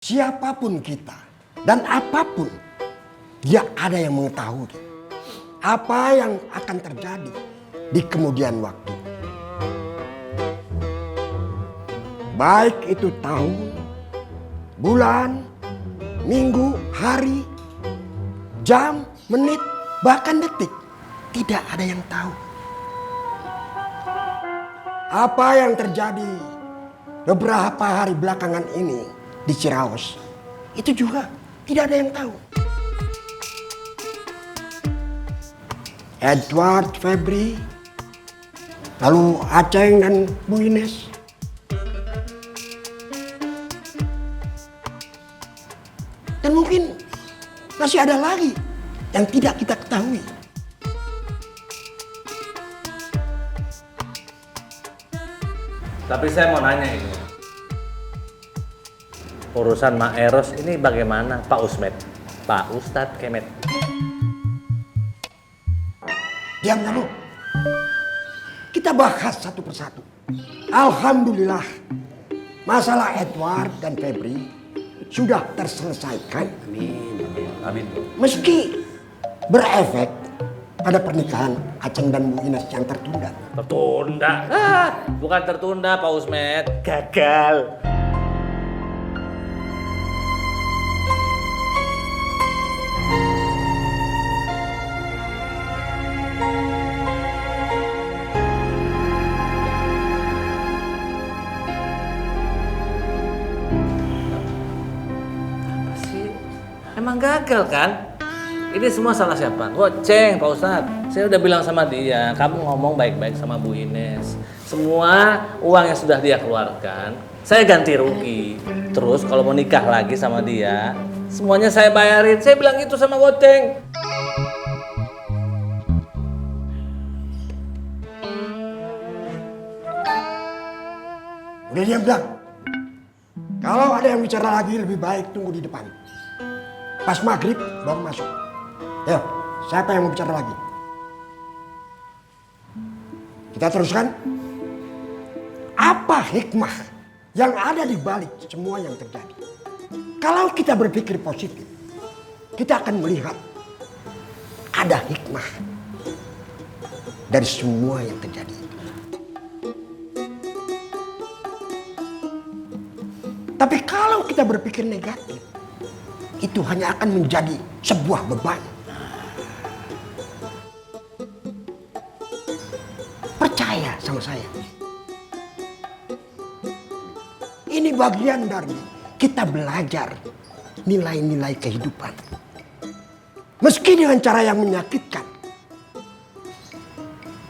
Siapapun kita dan apapun, dia ada yang mengetahui apa yang akan terjadi di kemudian waktu. Baik itu tahun, bulan, minggu, hari, jam, menit, bahkan detik. Tidak ada yang tahu. Apa yang terjadi beberapa hari belakangan ini di Ciraos, itu juga tidak ada yang tahu. Edward, Febri, lalu Aceng dan Bu Ines. Dan mungkin masih ada lagi yang tidak kita ketahui. Tapi saya mau nanya ini. Urusan Mak Eros ini bagaimana Pak Usmed? Pak Ustadz Kemet. Diam kamu. Kita bahas satu persatu. Alhamdulillah, masalah Edward dan Febri sudah terselesaikan. Amin, amin, amin. Meski berefek pada pernikahan Aceng dan Bu Ines yang tertunda. Tertunda? Bukan tertunda Pak Usmed. Gagal. Apa sih? Emang gagal kan? Ini semua salah siapa? Goceng, Pak Ustadz. Saya udah bilang sama dia, kamu ngomong baik-baik sama Bu Ines. Semua uang yang sudah dia keluarkan, saya ganti rugi. Terus kalau mau nikah lagi sama dia, semuanya saya bayarin. Saya bilang gitu sama Goceng. Udah diam bilang. Kalau ada yang bicara lagi lebih baik tunggu di depan. Pas maghrib baru masuk. Ayo, siapa yang mau bicara lagi? Kita teruskan. Apa hikmah yang ada di balik semua yang terjadi? Kalau kita berpikir positif, kita akan melihat ada hikmah dari semua yang terjadi. Tapi kalau kita berpikir negatif, itu hanya akan menjadi sebuah beban. Percaya sama saya. Ini bagian dari kita belajar nilai-nilai kehidupan. Meski dengan cara yang menyakitkan.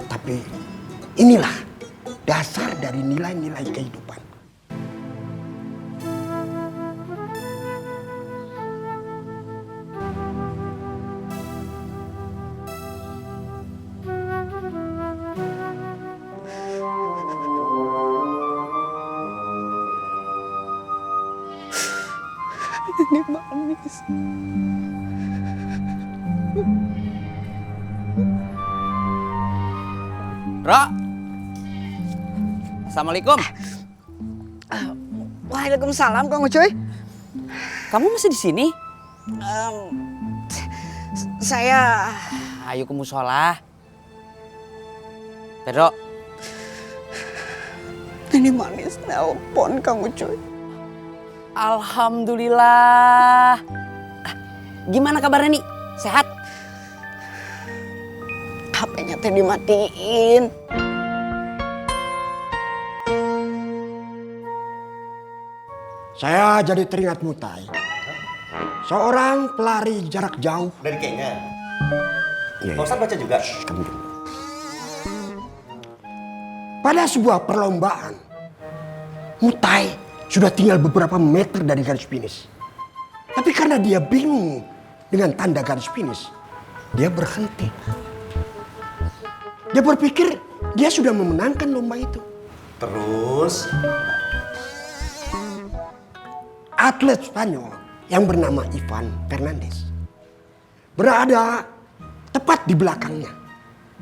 Tapi inilah dasar dari nilai-nilai kehidupan. Ini manis. Ro, Assalamualaikum. Waalaikumsalam Kang Ucuy. Kamu masih di sini? Saya Ayo ke musola. Pedro, ini manis nelpon Kang Ucuy. alhamdulillah. Gimana kabarnya nih? Sehat? HP-nya teh dimatiin. Saya jadi teringat Mutai. Seorang pelari jarak jauh. Dari Kenya. Iya, Pak Ustadz baca juga. Kamu dulu. Pada sebuah perlombaan, Mutai sudah tinggal beberapa meter dari garis finish. Tapi karena dia bingung dengan tanda garis finish, dia berhenti. Dia berpikir dia sudah memenangkan lomba itu. Terus Atlet Spanyol yang bernama Ivan Fernandez berada tepat di belakangnya.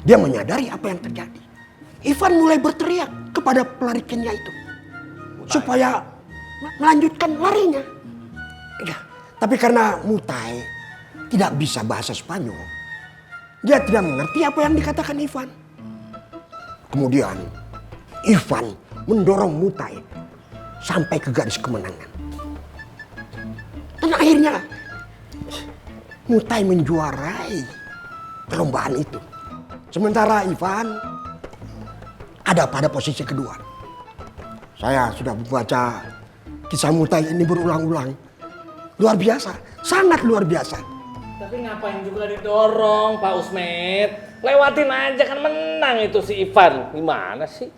Dia menyadari apa yang terjadi. Ivan mulai berteriak kepada pelari Kenya itu supaya melanjutkan larinya. Ya, tapi karena Mutai tidak bisa bahasa Spanyol, dia tidak mengerti apa yang dikatakan Ivan. Kemudian Ivan mendorong Mutai sampai ke garis kemenangan. Dan akhirnya Mutai menjuarai perlombaan itu. Sementara Ivan ada pada posisi kedua. Saya sudah membaca kisah Mutai ini berulang-ulang. Luar biasa, sangat luar biasa. Tapi ngapain juga didorong Pak Usmed? Lewatin aja kan menang itu si Ivan. Gimana sih?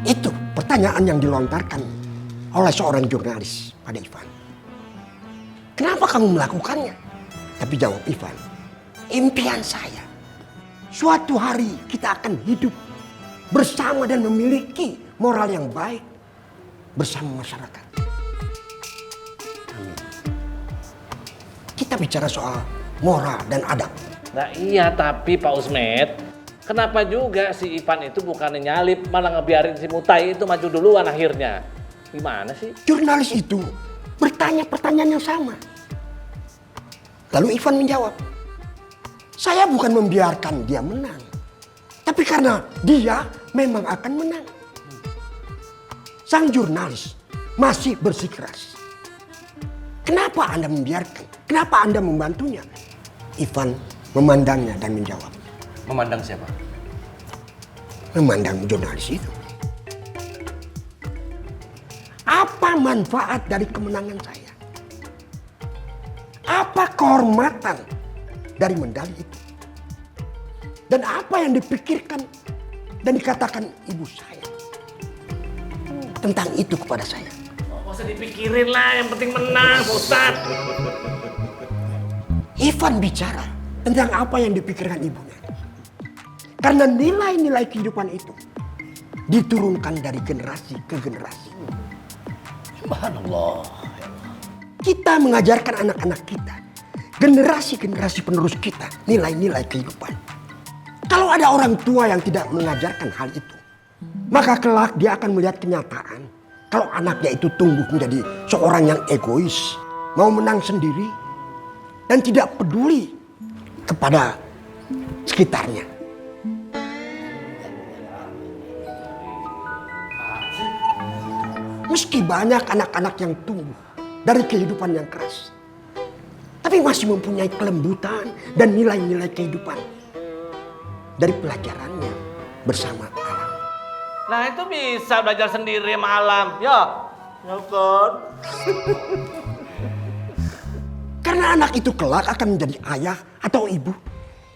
Itu pertanyaan yang dilontarkan oleh seorang jurnalis pada Ivan. Kenapa kamu melakukannya? Tapi jawab Ivan, impian saya. Suatu hari kita akan hidup bersama dan memiliki moral yang baik bersama masyarakat. Kita bicara soal moral dan adab. Nah iya, tapi Pak Usmed, kenapa juga si Ivan itu bukannya nyalip, malah ngebiarin si Mutai itu maju duluan akhirnya? Gimana sih? Jurnalis itu bertanya pertanyaan yang sama. Lalu Ivan menjawab, saya bukan membiarkan dia menang, tapi karena dia memang akan menang. Sang jurnalis masih bersikeras. Kenapa Anda membiarkan? Kenapa Anda membantunya? Ivan memandangnya dan menjawab. Memandang siapa? Memandang jurnalis itu. Apa manfaat dari kemenangan saya? Apa kehormatan dari medali itu? Dan apa yang dipikirkan dan dikatakan ibu saya tentang itu kepada saya? Gak usah dipikirin lah, yang penting menang Pak Ustadz. Ivan bicara tentang apa yang dipikirkan ibunya. Karena nilai-nilai kehidupan itu diturunkan dari generasi ke generasi. Subhanallah. Kita mengajarkan anak-anak kita, generasi-generasi penerus kita, nilai-nilai kehidupan. Kalau ada orang tua yang tidak mengajarkan hal itu, maka kelak dia akan melihat kenyataan kalau anaknya itu tumbuh menjadi seorang yang egois, mau menang sendiri, dan tidak peduli kepada sekitarnya. Meski banyak anak-anak yang tumbuh dari kehidupan yang keras, tapi masih mempunyai kelembutan dan nilai-nilai kehidupan dari pelajarannya bersama alam. Nah itu bisa belajar sendiri sama alam. Ya kan? Karena anak itu kelak akan menjadi ayah atau ibu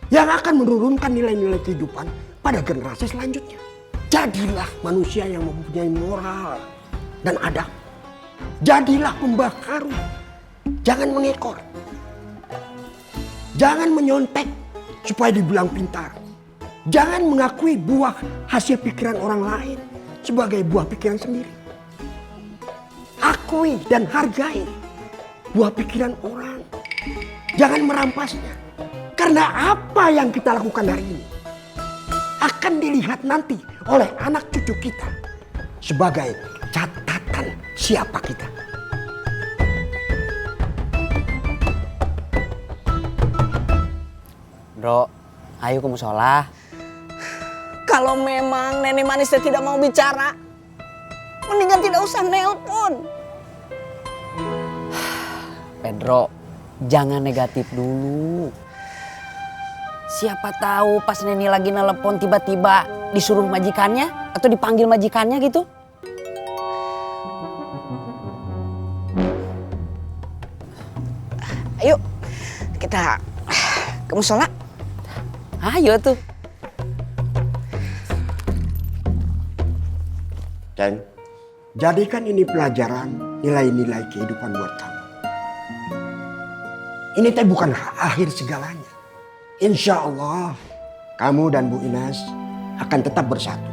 yang akan menurunkan nilai-nilai kehidupan pada generasi selanjutnya. Jadilah manusia yang mempunyai moral dan adab. Jadilah pembakaru. Jangan mengekor. Jangan menyontek supaya dibilang pintar. Jangan mengakui buah hasil pikiran orang lain sebagai buah pikiran sendiri. Akui dan hargai buah pikiran orang. Jangan merampasnya. Karena apa yang kita lakukan hari ini akan dilihat nanti oleh anak cucu kita sebagai catatan siapa kita. Bro, ayo ke musola. Kalau memang nenek manisnya tidak mau bicara, mendingan tidak usah nelpon. Pedro, jangan negatif dulu. Siapa tahu pas Neni lagi nelpon tiba-tiba disuruh majikannya atau dipanggil majikannya gitu. Ayo, kita ke musola. Ayo tuh. Dan jadikan ini pelajaran nilai-nilai kehidupan buat kamu. Ini teh bukan akhir segalanya. Insya Allah kamu dan Bu Ines akan tetap bersatu.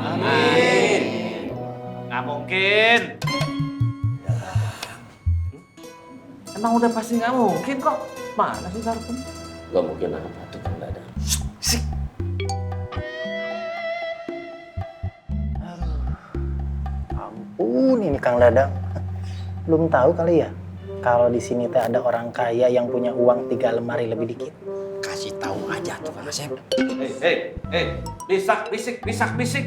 Amin. Nggak mungkin. Emang udah pasti nggak mungkin kok. Mana sih Sarpun? Gak mungkin apa tuh Kang Dadang. Ampun ini Kang Dadang. Belum tahu kali ya kalau di sini teh ada orang kaya yang punya uang 3 lemari lebih dikit. Kasih tahu aja tuh Kang Asep. Hei, bisak bisik.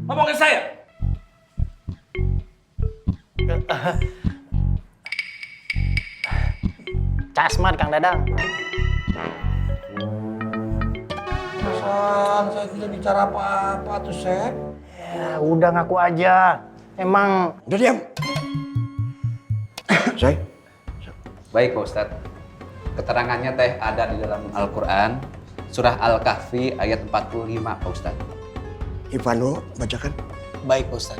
Ngomongin saya. Casmat Kang Dadang. Perasaan saya tidak bicara apa-apa tuh, Sep. Ya udah ngaku aja. Emang Udah diam. Saya. Baik Pak Ustadz, keterangannya teh ada di dalam Al-Quran, surah Al-Kahfi ayat 45 Pak Ustadz. Ivano, bacakan. Baik Pak Ustaz.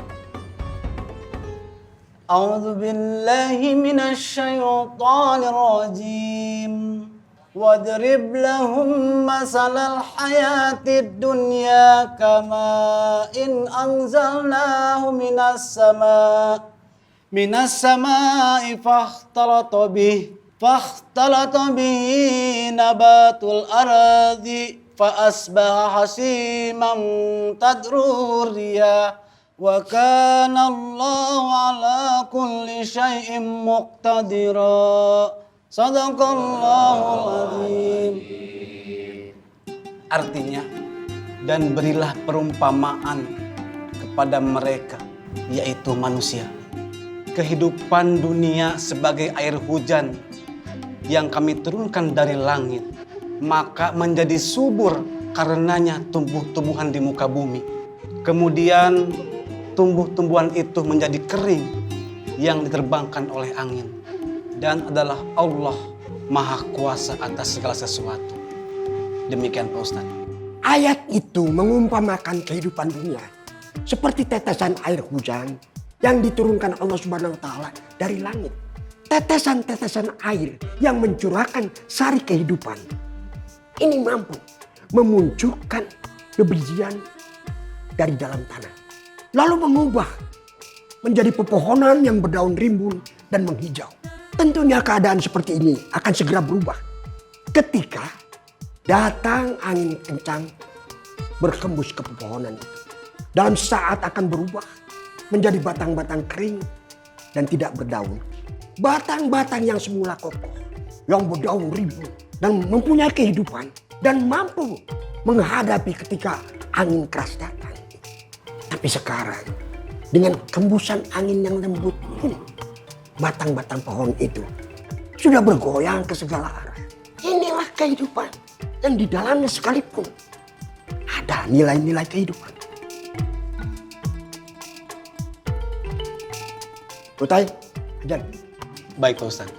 A'udzu billahi minasy syaithanir rajim. Wadrib lahum masalal hayatid dunya kama in anzalnahu minas sama'i fakhtalata bihi nabatul ardi fa asbaha hasiman tadrur riyah wa kana Allahu ala kulli syai'in muqtadira. Sadaqallahul azim. Artinya, dan berilah perumpamaan kepada mereka, yaitu manusia. Kehidupan dunia sebagai air hujan yang kami turunkan dari langit, maka menjadi subur karenanya tumbuh-tumbuhan di muka bumi. Kemudian tumbuh-tumbuhan itu menjadi kering yang diterbangkan oleh angin. Dan adalah Allah Maha Kuasa atas segala sesuatu. Demikian Pak Ustaz. Ayat itu mengumpamakan kehidupan dunia seperti tetesan air hujan yang diturunkan Allah Subhanahu wa taala dari langit. Tetesan-tetesan air yang mencurahkan sari kehidupan. Ini mampu memunculkan kebijian dari dalam tanah. Lalu mengubah menjadi pepohonan yang berdaun rimbun dan menghijau. Tentunya keadaan seperti ini akan segera berubah ketika datang angin kencang berhembus ke pepohonan itu. Dalam saat akan berubah menjadi batang-batang kering dan tidak berdaun. Batang-batang yang semula kokoh, yang berdaun rimbun dan mempunyai kehidupan dan mampu menghadapi ketika angin keras datang. Tapi sekarang dengan hembusan angin yang lembut ini, batang-batang pohon itu sudah bergoyang ke segala arah. Inilah kehidupan yang di dalamnya sekalipun ada nilai-nilai kehidupan. Kutai, ajar. Baik Pak Ustaz.